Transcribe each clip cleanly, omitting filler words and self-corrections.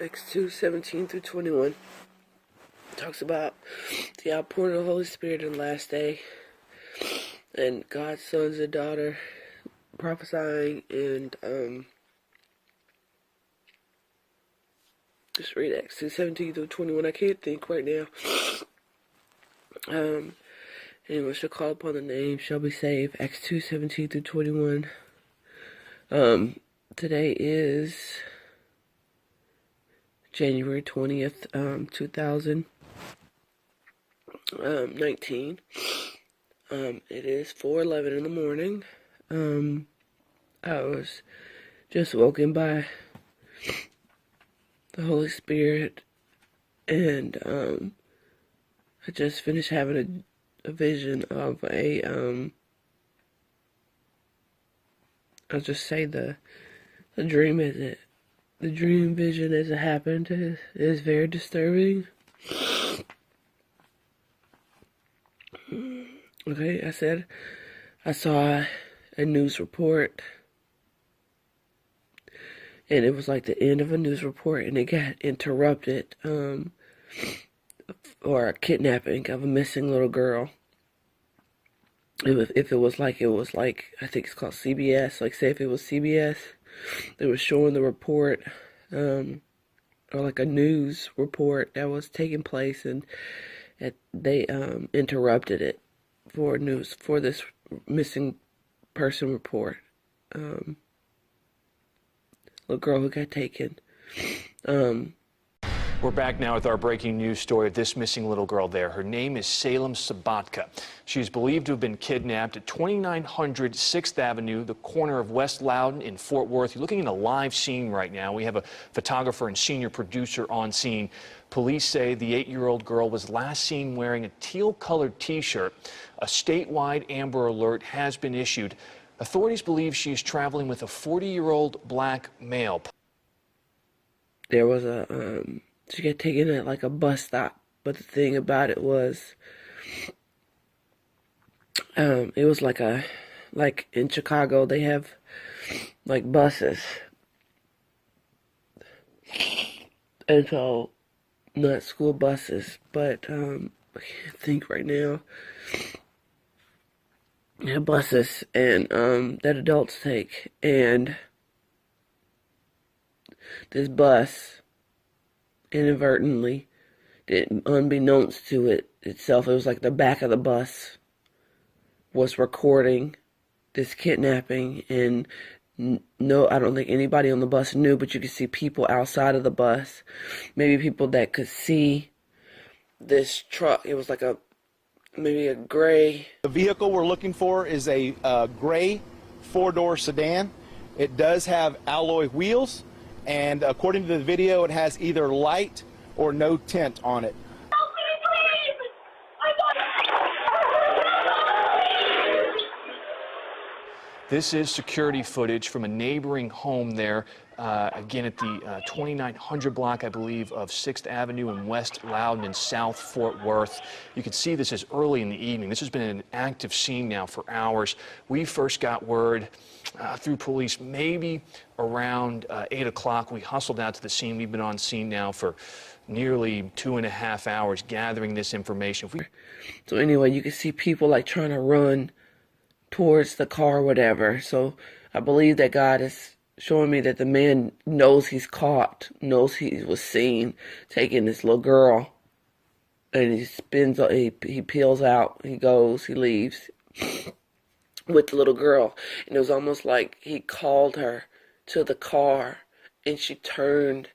Acts 2:17 through 21 talks about the outpouring of the Holy Spirit in the last day, and God's sons and daughter prophesying, and just read Acts 2:17 through 21. I can't think right now. Anyone shall call upon the name shall be saved. Acts 2:17 through 21. Today is January 20th, 2019. It is 4:11 in the morning. I was just woken by the Holy Spirit, and I just finished having a vision of I'll just say the dream the dream vision as it happened is very disturbing. Okay, I said I saw a news report, and it was like the end of a news report, and it got interrupted, or a kidnapping of a missing little girl. If it was like, I think it's called CBS, like say if it was CBS, they were showing the report, or like a news report that was taking place, and they interrupted it for this missing person report. Little girl who got taken. We're back now with our breaking news story of this missing little girl there. Her name is Salem Sabatka. She is believed to have been kidnapped at 2900 6th Avenue, the corner of West Loudon in Fort Worth. You're looking at a live scene right now. We have a photographer and senior producer on scene. Police say the 8-year-old girl was last seen wearing a teal-colored T-shirt. A statewide Amber Alert has been issued. Authorities believe she is traveling with a 40-year-old black male. There was she got taken at like a bus stop, but the thing about it was, it was like in Chicago they have like buses, and so not school buses, but I can't think right now. Yeah, buses, and that adults take, and this bus inadvertently, unbeknownst to it itself, it was like the back of the bus was recording this kidnapping, and no, I don't think anybody on the bus knew, but you could see people outside of the bus, maybe people that could see this truck. It was like maybe a gray. The vehicle we're looking for is a gray 4-door sedan. It does have alloy wheels, and according to the video, it has either light or no tint on it. This is security footage from a neighboring home there, again at the 2900 block, I believe, of 6th Avenue in West Loudon in South Fort Worth. You can see this is early in the evening. This has been an active scene now for hours. We first got word through police maybe around 8 o'clock. We hustled out to the scene. We've been on scene now for nearly 2.5 hours gathering this information. So anyway, you can see people like trying to run towards the car or whatever. So I believe that God is showing me that the man knows he's caught, knows he was seen taking this little girl, and he peels out, he goes, he leaves with the little girl. And it was almost like he called her to the car, and she turned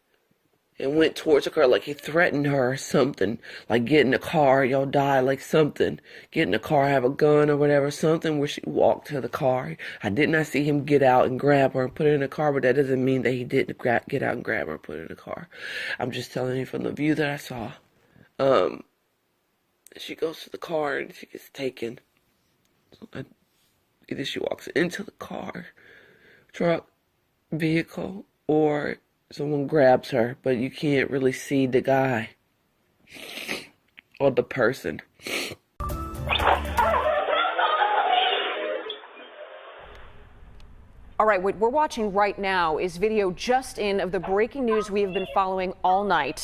and went towards the car, like he threatened her or something, like get in the car, you'll die, like something. Get in the car, have a gun or whatever, something, where she walked to the car. I did not see him get out and grab her and put her in the car, but that doesn't mean that he didn't get out and grab her and put her in the car. I'm just telling you from the view that I saw. She goes to the car and she gets taken. Either she walks into the car, truck, vehicle, or someone grabs her, but you can't really see the guy or the person. All right, what we're watching right now is video just in of the breaking news we have been following all night.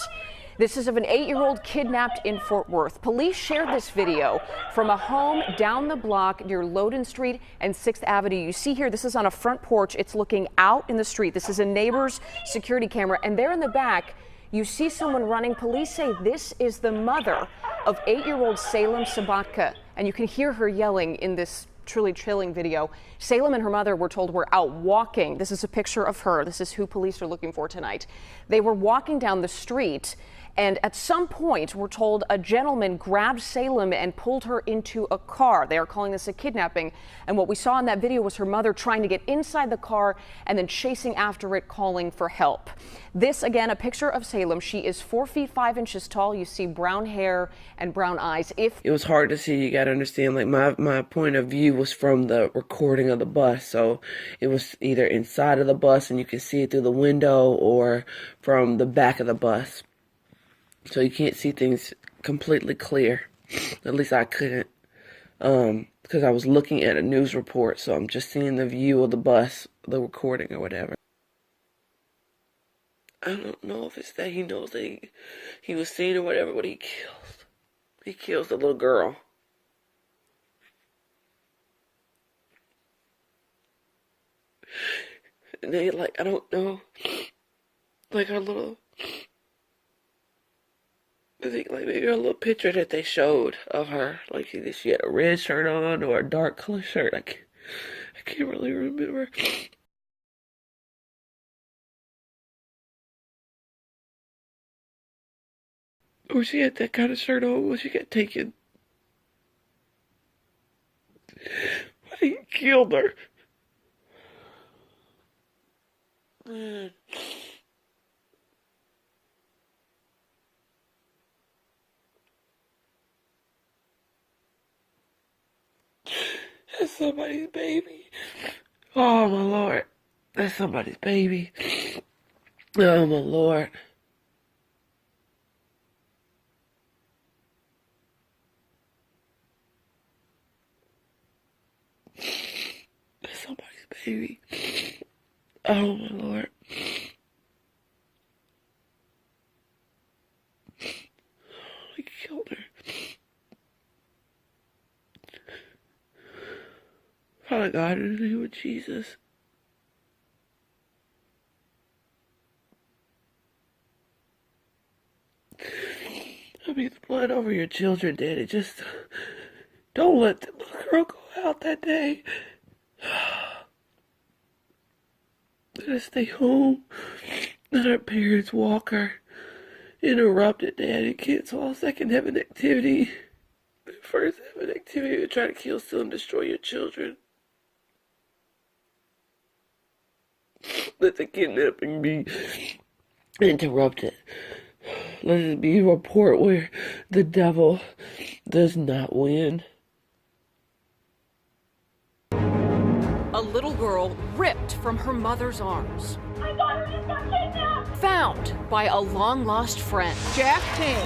This is of an 8-year-old kidnapped in Fort Worth. Police shared this video from a home down the block near Loden Street and 6th Avenue. You see here, this is on a front porch. It's looking out in the street. This is a neighbor's security camera. And there in the back, you see someone running. Police say this is the mother of 8-year-old Salem Sabatka. And you can hear her yelling in this truly chilling video. Salem and her mother, we're told, were out walking. This is a picture of her. This is who police are looking for tonight. They were walking down the street, and at some point, we're told a gentleman grabbed Salem and pulled her into a car. They are calling this a kidnapping. And what we saw in that video was her mother trying to get inside the car and then chasing after it, calling for help. This, again, a picture of Salem. She is 4 feet 5 inches tall. You see brown hair and brown eyes. It was hard to see. You got to understand, like, my point of view was from the recording of the bus. So it was either inside of the bus and you could see it through the window, or from the back of the bus. So you can't see things completely clear. At least I couldn't. Because I was looking at a news report, so I'm just seeing the view of the bus, the recording or whatever. I don't know if it's that he knows that he was seen or whatever, but he kills the little girl. And they, like, I don't know, like her little, I think, like, maybe a little picture that they showed of her, like she had a red shirt on or a dark color shirt. I can't really remember. Or she had that kind of shirt on when she got taken. But he killed her. Man. That's somebody's baby. Oh, my Lord. That's somebody's baby. Oh, my Lord. That's somebody's baby. Oh, my Lord. He killed her. Father God, in the name of Jesus. I mean, the blood over your children, Daddy. Just don't let the little girl go out that day. Let us stay home. Let our parents walk her. Interrupt it, Daddy. Cancel all second heaven activity. First heaven activity to try to kill, steal, and destroy your children. Let the kidnapping be interrupted. Let it be a report where the devil does not win. A little girl ripped from her mother's arms. My daughter just got kidnapped. Found by a long-lost friend. Jeff King.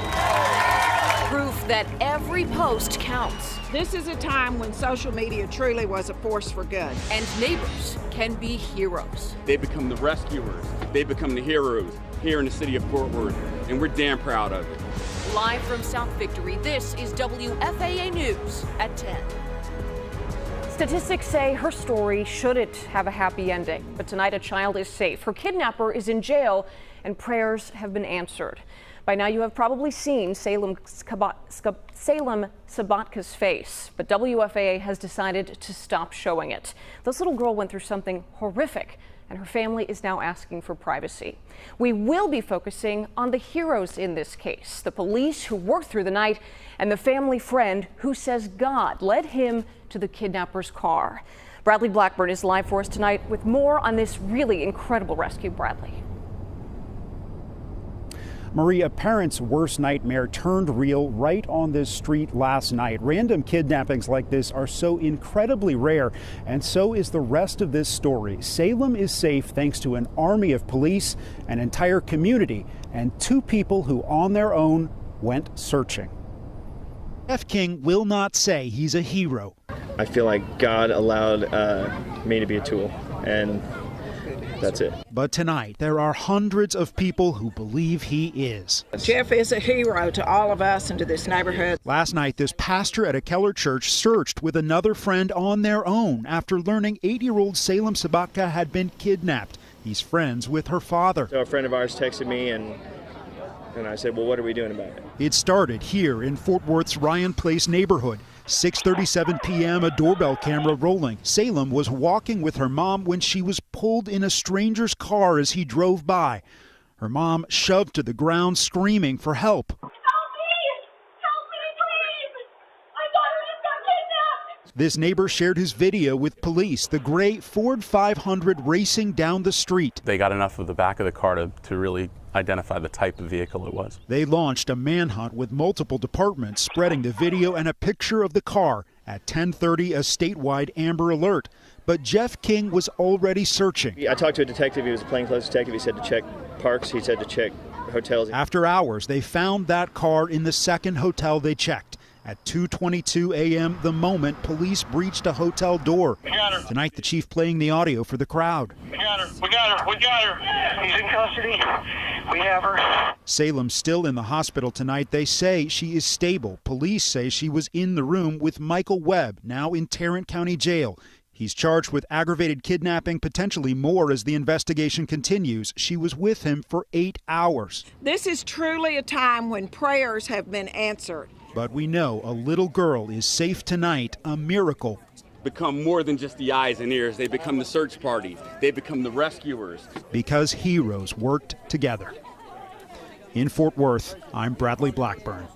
Proof that every post counts. This is a time when social media truly was a force for good. And neighbors can be heroes. They become the rescuers. They become the heroes here in the city of Fort Worth, and we're damn proud of it. Live from South Victory, this is WFAA News at 10. Statistics say her story shouldn't have a happy ending, but tonight a child is safe. Her kidnapper is in jail, and prayers have been answered. By now you have probably seen Salem Sabatka's face, but WFAA has decided to stop showing it. This little girl went through something horrific, and her family is now asking for privacy. We will be focusing on the heroes in this case, the police who worked through the night, and the family friend who says God led him to the kidnapper's car. Bradley Blackburn is live for us tonight with more on this really incredible rescue. Bradley. Maria, parents' worst nightmare turned real right on this street last night. Random kidnappings like this are so incredibly rare, and so is the rest of this story. Salem is safe thanks to an army of police, an entire community, and 2 people who on their own went searching. Jeff King will not say he's a hero. I feel like God allowed me to be a tool, and that's it. But tonight, there are hundreds of people who believe he is. Jeff is a hero to all of us and to this neighborhood. Last night, this pastor at a Keller church searched with another friend on their own after learning 8-year-old Salem Sabatka had been kidnapped. He's friends with her father. So a friend of ours texted me, and I said, well, what are we doing about it? It started here in Fort Worth's Ryan Place neighborhood. 6:37 p.m., a doorbell camera rolling. Salem was walking with her mom when she was pulled in a stranger's car as he drove by. Her mom shoved to the ground, screaming for help. Help me! Help me, please! My daughter just got kidnapped! This neighbor shared his video with police, the gray Ford 500 racing down the street. They got enough of the back of the car to really identify the type of vehicle it was. They launched a manhunt with multiple departments spreading the video and a picture of the car. At 10:30, a statewide Amber Alert. But Jeff King was already searching. I talked to a detective. He was a plainclothes detective. He said to check parks. He said to check hotels. After hours, they found that car in the second hotel they checked. At 2:22 a.m., the moment police breached a hotel door. Tonight, the chief playing the audio for the crowd. We got her! We got her! We got her! He's in custody. We have her. Salem's still in the hospital tonight. They say she is stable. Police say she was in the room with Michael Webb, now in Tarrant County Jail. He's charged with aggravated kidnapping, potentially more as the investigation continues. She was with him for 8 hours. This is truly a time when prayers have been answered. But we know a little girl is safe tonight, a miracle. Become more than just the eyes and ears. They become the search parties. They become the rescuers. Because heroes worked together. In Fort Worth, I'm Bradley Blackburn.